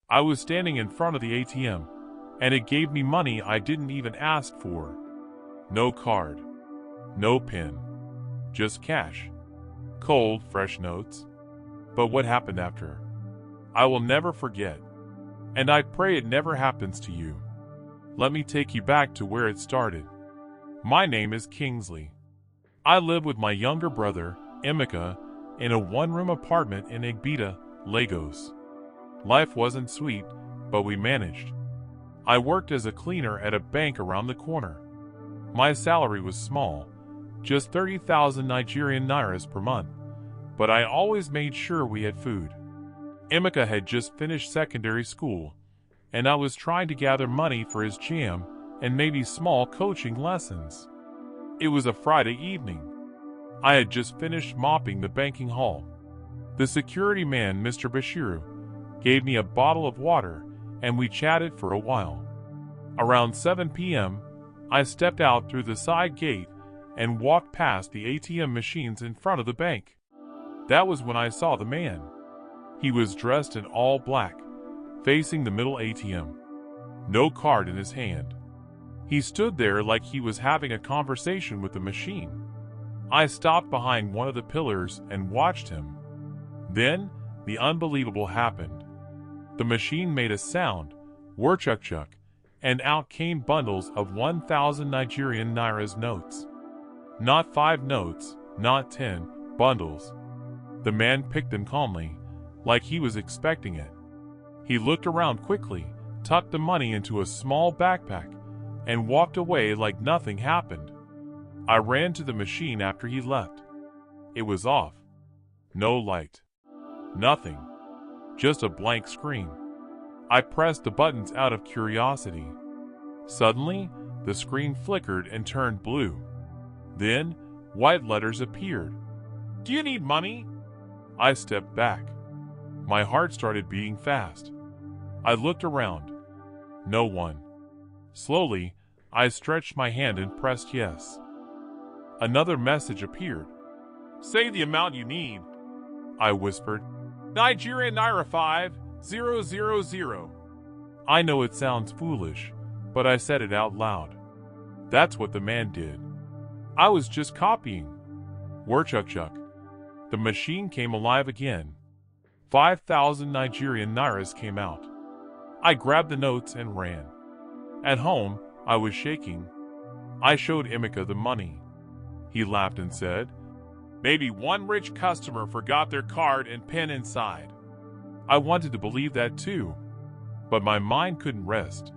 I was standing in front of the ATM, and it gave me money I didn't even ask for. No card, no PIN, just cash. Cold, fresh notes. But what happened after? I will never forget. And I pray it never happens to you. Let me take you back to where it started. My name is Kingsley. I live with my younger brother, Emeka, in a one-room apartment in Igbita, Lagos. Life wasn't sweet, but we managed. I worked as a cleaner at a bank around the corner. My salary was small, just 30,000 Nigerian nairas per month, but I always made sure we had food. Emeka had just finished secondary school, and I was trying to gather money for his jam and maybe small coaching lessons. It was a Friday evening. I had just finished mopping the banking hall. The security man, Mr. Bashiru, gave me a bottle of water, and we chatted for a while. Around 7 p.m., I stepped out through the side gate and walked past the ATM machines in front of the bank. That was when I saw the man. He was dressed in all black, facing the middle ATM. No card in his hand. He stood there like he was having a conversation with the machine. I stopped behind one of the pillars and watched him. Then, the unbelievable happened. The machine made a sound, whir-chuck-chuck, and out came bundles of 1,000 Nigerian nairas notes. Not 5 notes, not 10, bundles. The man picked them calmly, like he was expecting it. He looked around quickly, tucked the money into a small backpack, and walked away like nothing happened. I ran to the machine after he left. It was off. No light. Nothing. Just a blank screen. I pressed the buttons out of curiosity. Suddenly, the screen flickered and turned blue. Then, white letters appeared. "Do you need money?" I stepped back. My heart started beating fast. I looked around. No one. Slowly, I stretched my hand and pressed yes. Another message appeared. "Say the amount you need," I whispered. "Nigerian Naira 5,000. I know it sounds foolish, but I said it out loud. That's what the man did. I was just copying. Whir-chuck-chuck. The machine came alive again. 5,000 Nigerian nairas came out. I grabbed the notes and ran. At home, I was shaking. I showed Emeka the money. He laughed and said, "Maybe one rich customer forgot their card and pen inside." I wanted to believe that too, but my mind couldn't rest.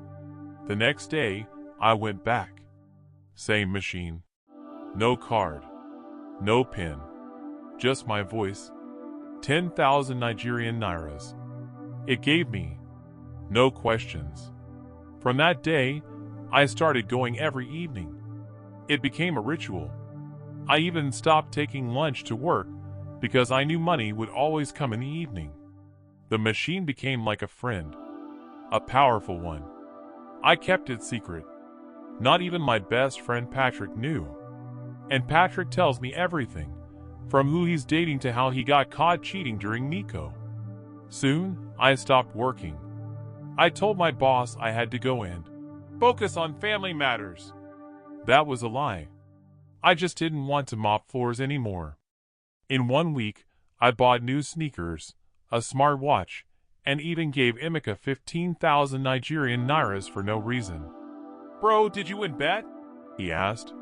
The next day, I went back. Same machine. No card. No pen. Just my voice. 10,000 Nigerian nairas. It gave me no questions. From that day, I started going every evening. It became a ritual. I even stopped taking lunch to work because I knew money would always come in the evening. The machine became like a friend, a powerful one. I kept it secret. Not even my best friend Patrick knew. And Patrick tells me everything, from who he's dating to how he got caught cheating during Nico. Soon, I stopped working. I told my boss I had to go and focus on family matters. That was a lie. I just didn't want to mop floors anymore. In 1 week, I bought new sneakers, a smart watch, and even gave Emeka 15,000 Nigerian nairas for no reason. "Bro, did you win bet?" he asked.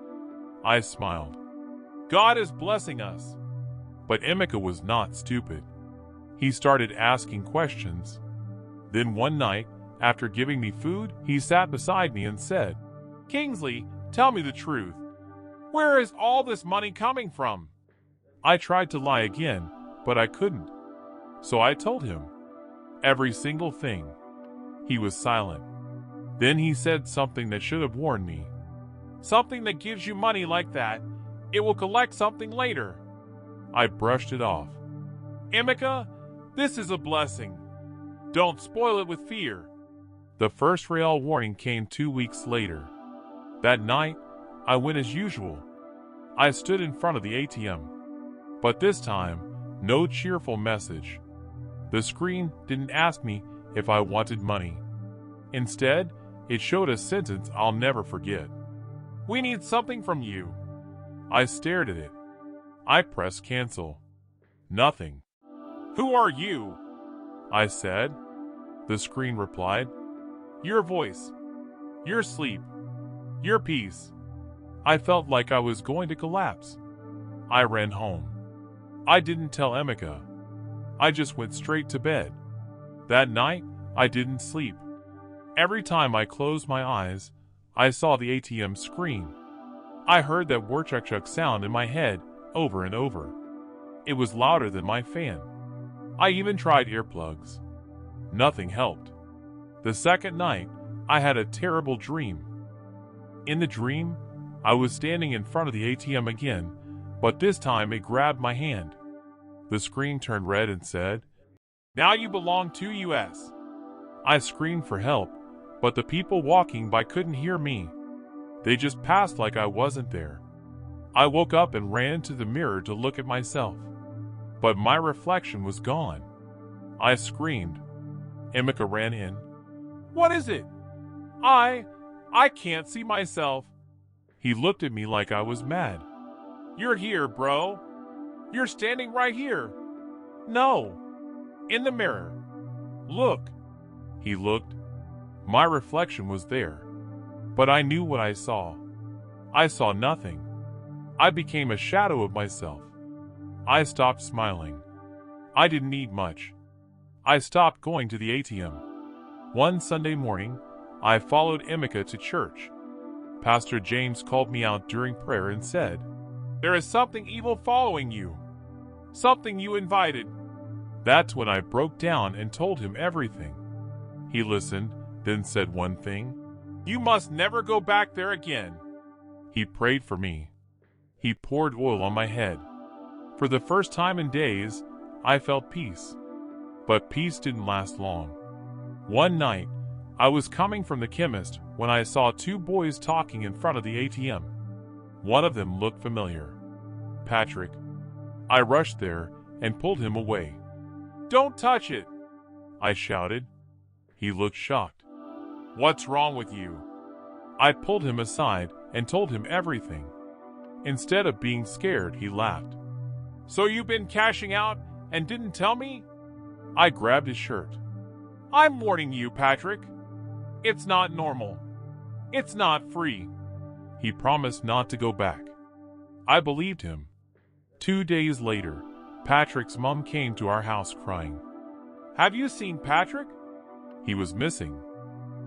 I smiled. God is blessing us. But Emeka was not stupid. He started asking questions. Then one night, after giving me food, he sat beside me and said, "Kingsley, tell me the truth. Where is all this money coming from?" I tried to lie again, but I couldn't. So I told him every single thing. He was silent. Then he said something that should have warned me. "Something that gives you money like that, it will collect something later." I brushed it off. "Emeka, this is a blessing. Don't spoil it with fear." The first real warning came 2 weeks later. That night, I went as usual. I stood in front of the ATM. But this time, no cheerful message. The screen didn't ask me if I wanted money. Instead, it showed a sentence I'll never forget. "We need something from you." I stared at it. I pressed cancel. Nothing. "Who are you?" I said. The screen replied, "Your voice, your sleep, your peace." I felt like I was going to collapse. I ran home. I didn't tell Emeka. I just went straight to bed. That night, I didn't sleep. Every time I closed my eyes, I saw the ATM screen. I heard that warchuk sound in my head over and over. It was louder than my fan. I even tried earplugs. Nothing helped. The second night, I had a terrible dream. In the dream, I was standing in front of the ATM again, but this time it grabbed my hand. The screen turned red and said, "Now you belong to US." I screamed for help, but the people walking by couldn't hear me. They just passed like I wasn't there. I woke up and ran to the mirror to look at myself, but my reflection was gone. I screamed. Emeka ran in. "What is it? I can't see myself." He looked at me like I was mad. "You're here, bro. You're standing right here." "No. In the mirror. Look." He looked. My reflection was there, but I knew what I saw. I saw nothing. I became a shadow of myself. I stopped smiling. I didn't need much. I stopped going to the ATM. One Sunday morning, I followed Emeka to church. Pastor James called me out during prayer and said, "There is something evil following you. Something you invited." That's when I broke down and told him everything. He listened, then said one thing: "You must never go back there again." He prayed for me. He poured oil on my head. For the first time in days, I felt peace. But peace didn't last long. One night, I was coming from the chemist when I saw two boys talking in front of the ATM. One of them looked familiar. Patrick. I rushed there and pulled him away. "Don't touch it!" I shouted. He looked shocked. "What's wrong with you?" I pulled him aside and told him everything. Instead of being scared, he laughed. "So you've been cashing out and didn't tell me?" I grabbed his shirt. "I'm warning you, Patrick. It's not normal. It's not free." He promised not to go back. I believed him. 2 days later, Patrick's mom came to our house crying. "Have you seen Patrick?" He was missing.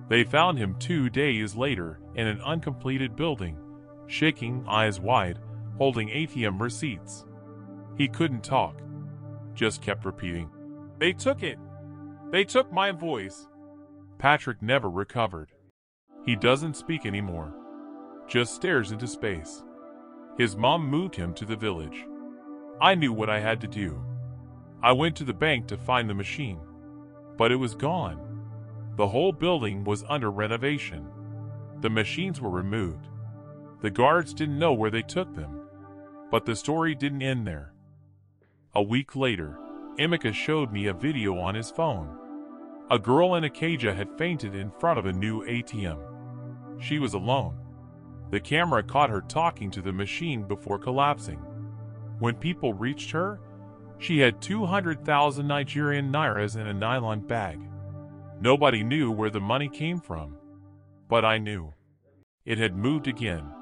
They found him 2 days later in an uncompleted building, shaking, eyes wide, holding ATM receipts. He couldn't talk, just kept repeating, "They took it. They took my voice." Patrick never recovered. He doesn't speak anymore, just stares into space. His mom moved him to the village. I knew what I had to do. I went to the bank to find the machine, but it was gone. The whole building was under renovation. The machines were removed. The guards didn't know where they took them. But the story didn't end there. A week later, Emeka showed me a video on his phone. A girl in Acacia had fainted in front of a new ATM. She was alone. The camera caught her talking to the machine before collapsing. When people reached her, she had 200,000 Nigerian nairas in a nylon bag. Nobody knew where the money came from. But I knew. It had moved again.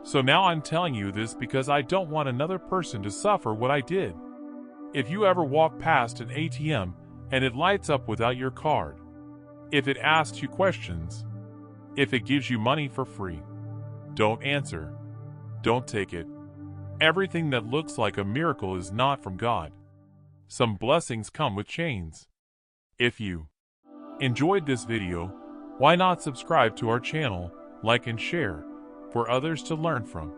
So now I'm telling you this because I don't want another person to suffer what I did. If you ever walk past an ATM and it lights up without your card, if it asks you questions, if it gives you money for free, don't answer. Don't take it. Everything that looks like a miracle is not from God. Some blessings come with chains. If you enjoyed this video, why not subscribe to our channel, like and share, for others to learn from.